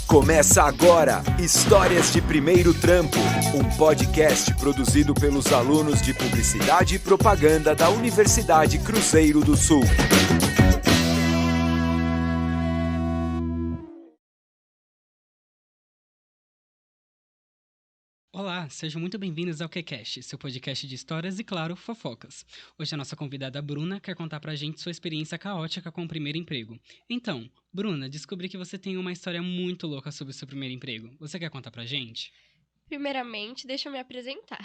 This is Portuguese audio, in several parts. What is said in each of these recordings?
Começa agora, Histórias de Primeiro Trampo, um podcast produzido pelos alunos de Publicidade e Propaganda da Universidade Cruzeiro do Sul. Olá, sejam muito bem-vindos ao QCast, seu podcast de histórias e, claro, fofocas. Hoje a nossa convidada Bruna quer contar pra gente sua experiência caótica com o primeiro emprego. Então, Bruna, descobri que você tem uma história muito louca sobre o seu primeiro emprego. Você quer contar pra gente? Primeiramente, deixa eu me apresentar.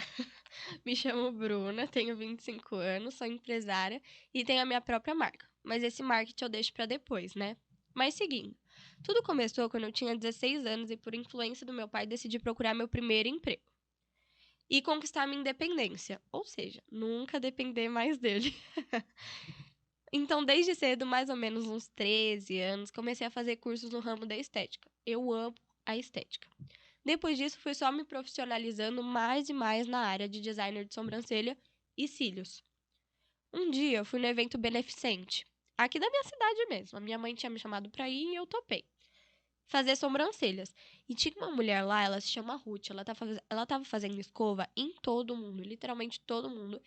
Me chamo Bruna, tenho 25 anos, sou empresária e tenho a minha própria marca. Mas esse marketing eu deixo pra depois, né? Mas seguindo, tudo começou quando eu tinha 16 anos e por influência do meu pai decidi procurar meu primeiro emprego. E conquistar minha independência, ou seja, nunca depender mais dele. Então, desde cedo, mais ou menos uns 13 anos, comecei a fazer cursos no ramo da estética. Eu amo a estética. Depois disso, fui só me profissionalizando mais e mais na área de designer de sobrancelha e cílios. Um dia, eu fui no evento beneficente, aqui da minha cidade mesmo. A minha mãe tinha me chamado pra ir e eu topei. Fazer sobrancelhas. E tinha uma mulher lá, ela se chama Ruth, ela tava fazendo escova em todo mundo, literalmente todo mundo.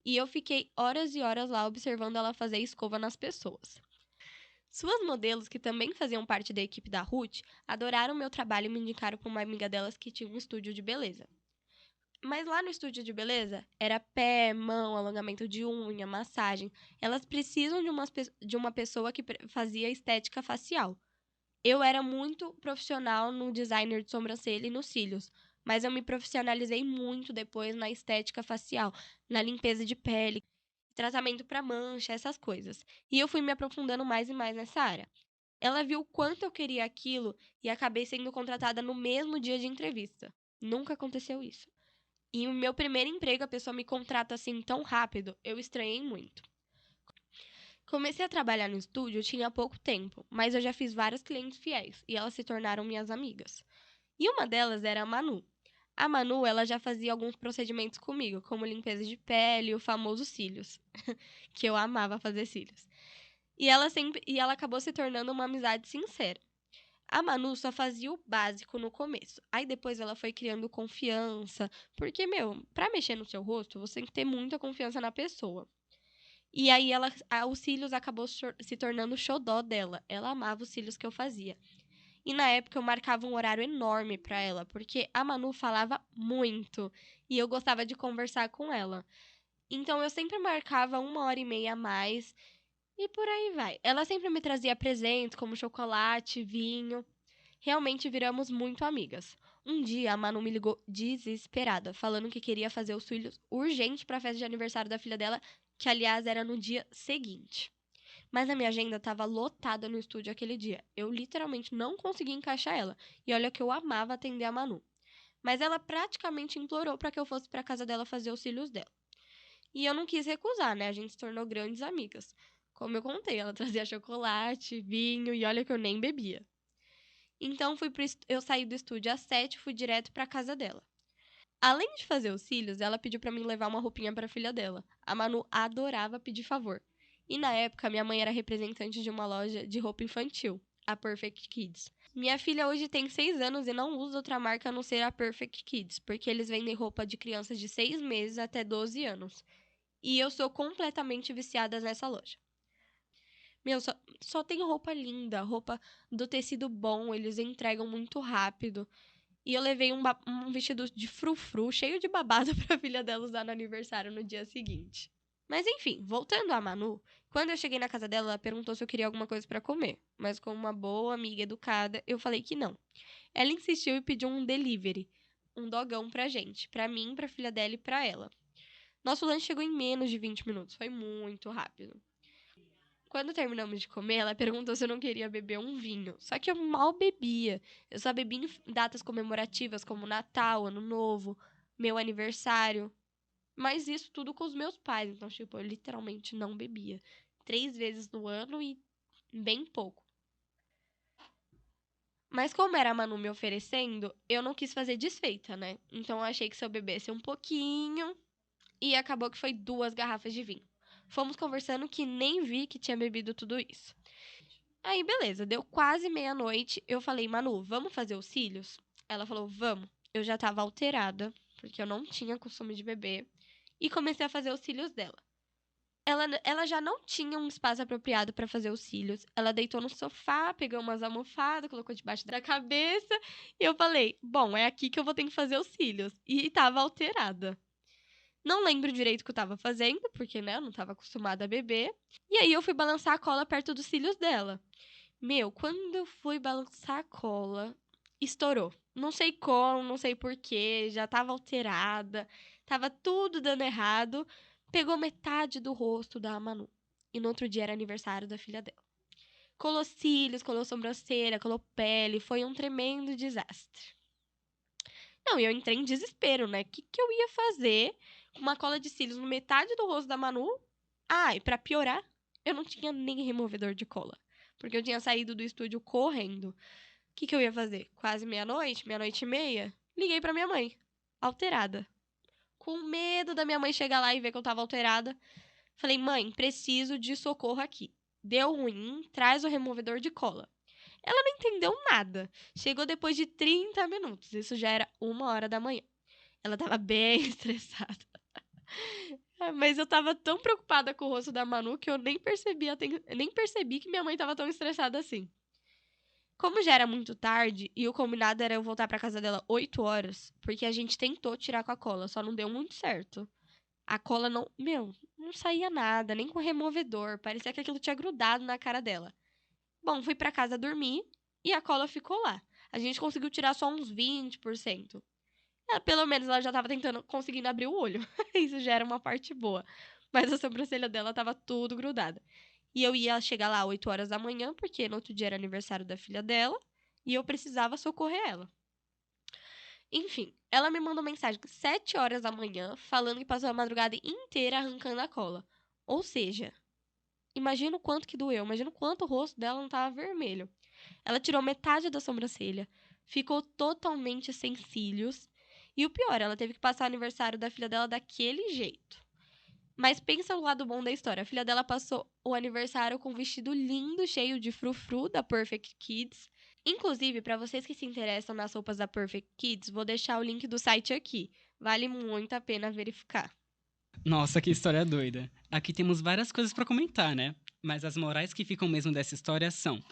E eu fiquei horas e horas lá observando ela fazer escova nas pessoas. Suas modelos, que também faziam parte da equipe da Ruth, adoraram meu trabalho e me indicaram para uma amiga delas que tinha um estúdio de beleza. Mas lá no estúdio de beleza, era pé, mão, alongamento de unha, massagem. Elas precisam de uma pessoa que fazia estética facial. Eu era muito profissional no designer de sobrancelha e nos cílios, mas eu me profissionalizei muito depois na estética facial, na limpeza de pele, tratamento para mancha, essas coisas. E eu fui me aprofundando mais e mais nessa área. Ela viu o quanto eu queria aquilo e acabei sendo contratada no mesmo dia de entrevista. Nunca aconteceu isso. E o meu primeiro emprego, a pessoa me contrata assim tão rápido, eu estranhei muito. Comecei a trabalhar no estúdio, tinha pouco tempo, mas eu já fiz vários clientes fiéis e elas se tornaram minhas amigas. E uma delas era a Manu. A Manu, ela já fazia alguns procedimentos comigo, como limpeza de pele e o famoso cílios, que eu amava fazer cílios. E ela acabou se tornando uma amizade sincera. A Manu só fazia o básico no começo. Aí depois ela foi criando confiança. Porque, pra mexer no seu rosto, você tem que ter muita confiança na pessoa. E aí os cílios acabou se tornando o xodó dela. Ela amava os cílios que eu fazia. E na época eu marcava um horário enorme pra ela, porque a Manu falava muito e eu gostava de conversar com ela. Então eu sempre marcava 1h30 a mais e por aí vai. Ela sempre me trazia presentes como chocolate, vinho. Realmente viramos muito amigas. Um dia a Manu me ligou desesperada, falando que queria fazer os cílios urgente para a festa de aniversário da filha dela, que aliás era no dia seguinte. Mas a minha agenda estava lotada no estúdio aquele dia. Eu literalmente não conseguia encaixar ela. E olha que eu amava atender a Manu. Mas ela praticamente implorou para que eu fosse para casa dela fazer os cílios dela. E eu não quis recusar, né? A gente se tornou grandes amigas. Como eu contei, ela trazia chocolate, vinho e olha que eu nem bebia. Então eu saí do estúdio às 7 e fui direto para casa dela. Além de fazer os cílios, ela pediu para mim levar uma roupinha para a filha dela. A Manu adorava pedir favor. E na época, minha mãe era representante de uma loja de roupa infantil, a Perfect Kids. Minha filha hoje tem 6 anos e não usa outra marca a não ser a Perfect Kids, porque eles vendem roupa de crianças de 6 meses até 12 anos. E eu sou completamente viciada nessa loja. Só tem roupa linda, roupa do tecido bom, eles entregam muito rápido. E eu levei um vestido de frufru, cheio de babado pra filha dela usar no aniversário no dia seguinte. Mas enfim, voltando à Manu, quando eu cheguei na casa dela, ela perguntou se eu queria alguma coisa pra comer. Mas como uma boa amiga educada, eu falei que não. Ela insistiu e pediu um delivery, um dogão pra gente, pra mim, pra filha dela e pra ela. Nosso lanche chegou em menos de 20 minutos, foi muito rápido. Quando terminamos de comer, ela perguntou se eu não queria beber um vinho. Só que eu mal bebia. Eu só bebi em datas comemorativas como Natal, Ano Novo, meu aniversário. Mas isso tudo com os meus pais. Então, tipo, eu literalmente não bebia. 3 vezes no ano e bem pouco. Mas como era a Manu me oferecendo, eu não quis fazer desfeita, né? Então eu achei que se eu bebesse um pouquinho, e acabou que foi 2 garrafas de vinho. Fomos conversando que nem vi que tinha bebido tudo isso. Aí, beleza, deu quase meia-noite. Eu falei, Manu, vamos fazer os cílios? Ela falou, vamos. Eu já tava alterada, porque eu não tinha costume de beber. E comecei a fazer os cílios dela. Ela já não tinha um espaço apropriado pra fazer os cílios. Ela deitou no sofá, pegou umas almofadas, colocou debaixo da cabeça. E eu falei, bom, é aqui que eu vou ter que fazer os cílios. E tava alterada. Não lembro direito o que eu tava fazendo, porque, né, eu não tava acostumada a beber. E aí eu fui balançar a cola perto dos cílios dela. Meu, quando eu fui balançar a cola, estourou. Não sei como, não sei porquê, já tava alterada, tava tudo dando errado. Pegou metade do rosto da Manu. E no outro dia era aniversário da filha dela. Colou cílios, colou sobrancelha, colou pele, foi um tremendo desastre. Não, e eu entrei em desespero, né? O que eu ia fazer com uma cola de cílios no metade do rosto da Manu? Ah, e pra piorar, eu não tinha nem removedor de cola. Porque eu tinha saído do estúdio correndo. O que eu ia fazer? Quase meia-noite, meia-noite e meia? Liguei pra minha mãe, alterada. Com medo da minha mãe chegar lá e ver que eu tava alterada. Falei, mãe, preciso de socorro aqui. Deu ruim, traz o removedor de cola. Ela não entendeu nada. Chegou depois de 30 minutos. Isso já era 1h da manhã. Ela tava bem estressada. Mas eu tava tão preocupada com o rosto da Manu que eu nem percebi que minha mãe tava tão estressada assim. Como já era muito tarde e o combinado era eu voltar pra casa dela 8 horas, porque a gente tentou tirar com a cola, só não deu muito certo. A cola não saía nada, nem com removedor, parecia que aquilo tinha grudado na cara dela. Bom, fui pra casa dormir e a cola ficou lá. A gente conseguiu tirar só uns 20%. Pelo menos ela já tava conseguindo abrir o olho. Isso já era uma parte boa. Mas a sobrancelha dela tava tudo grudada. E eu ia chegar lá 8 horas da manhã, porque no outro dia era aniversário da filha dela, e eu precisava socorrer ela. Enfim, ela me mandou mensagem 7 horas da manhã, falando que passou a madrugada inteira arrancando a cola. Ou seja, imagina o quanto que doeu, imagina o quanto o rosto dela não tava vermelho. Ela tirou metade da sobrancelha, ficou totalmente sem cílios, e o pior, ela teve que passar o aniversário da filha dela daquele jeito. Mas pensa no lado bom da história. A filha dela passou o aniversário com um vestido lindo, cheio de frufru da Perfect Kids. Inclusive, para vocês que se interessam nas roupas da Perfect Kids, vou deixar o link do site aqui. Vale muito a pena verificar. Nossa, que história doida. Aqui temos várias coisas pra comentar, né? Mas as morais que ficam mesmo dessa história são: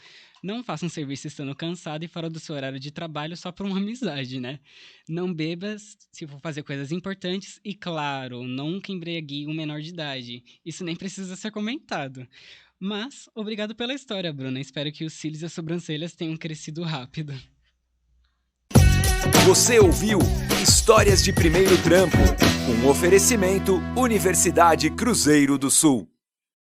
não faça um serviço estando cansado e fora do seu horário de trabalho só por uma amizade, né? Não beba se for fazer coisas importantes e, claro, nunca embriague um menor de idade. Isso nem precisa ser comentado. Mas, obrigado pela história, Bruna. Espero que os cílios e as sobrancelhas tenham crescido rápido. Você ouviu Histórias de Primeiro Trampo, um oferecimento Universidade Cruzeiro do Sul.